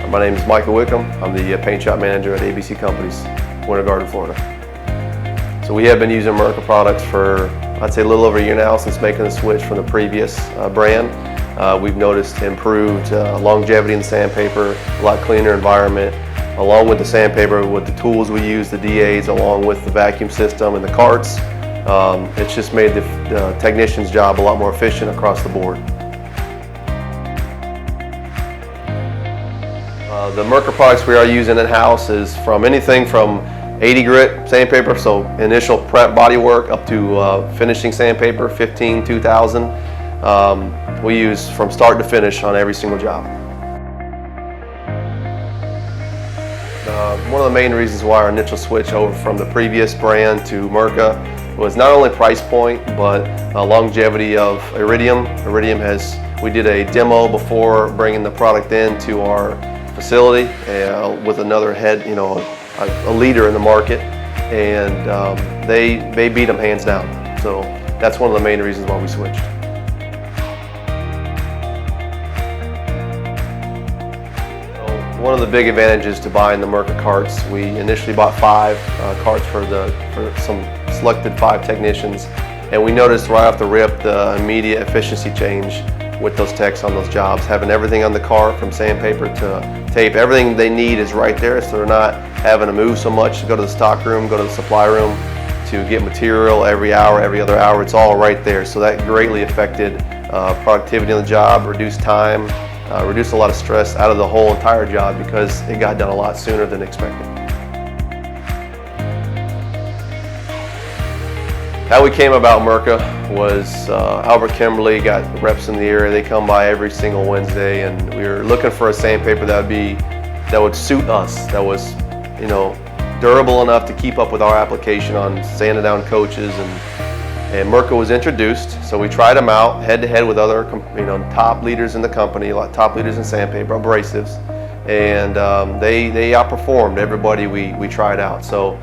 My name is Micah Wickham. I'm the paint shop manager at ABC Companies, Winter Garden, Florida. So we have been using Mirka products for, I'd say, a little over a year now since making the switch from the previous brand. We've noticed improved longevity in sandpaper, a lot cleaner environment, along with the sandpaper, with the tools we use, the DAs, along with the vacuum system and the carts. It's just made the technician's job a lot more efficient across the board. The Mirka products we are using in-house is from anything from 80 grit sandpaper, so initial prep body work, up to finishing sandpaper, 15, 2000. We use from start to finish on every single job. One of the main reasons why our initial switch over from the previous brand to Mirka was not only price point, but longevity of iridium. We did a demo before bringing the product into our facility with another head, a leader in the market, and they beat them hands down. So that's one of the main reasons why we switched. So one of the big advantages to buying the Mirka carts, we initially bought 5 carts for some selected 5 technicians, and we noticed right off the rip the immediate efficiency change with those techs on those jobs. Having everything on the cart, from sandpaper to tape, everything they need is right there, so they're not having to move so much to go to the stock room, go to the supply room to get material every hour, every other hour. It's all right there, so that greatly affected productivity on the job, reduced time, reduced a lot of stress out of the whole entire job because it got done a lot sooner than expected. How we came about Mirka was Albert Kimberly got reps in the area. They come by every single Wednesday, and we were looking for a sandpaper that would suit us, that was durable enough to keep up with our application on sanded down coaches, and Mirka was introduced. So we tried them out head to head with other top leaders in the company, top leaders in sandpaper, abrasives, and they outperformed everybody we tried out. So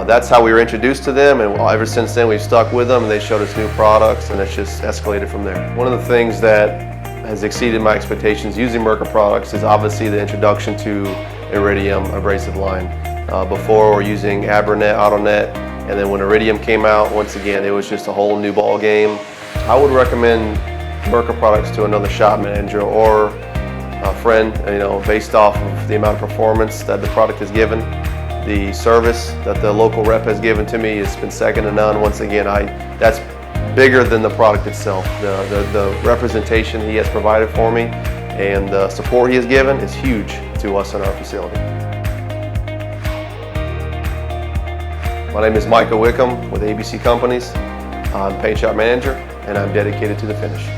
that's how we were introduced to them, and ever since then we've stuck with them, and they showed us new products, and it's just escalated from there. One of the things that has exceeded my expectations using Mirka products is obviously the introduction to iridium abrasive line. Before we were using Abranet, AutoNet, and then when iridium came out, once again it was just a whole new ball game. I would recommend Mirka products to another shop manager or a friend, based off of the amount of performance that the product has given. The service that the local rep has given to me has been second to none. Once again, that's bigger than the product itself. The representation he has provided for me and the support he has given is huge to us in our facility. My name is Micah Wickham with ABC Companies. I'm paint shop manager, and I'm dedicated to the finish.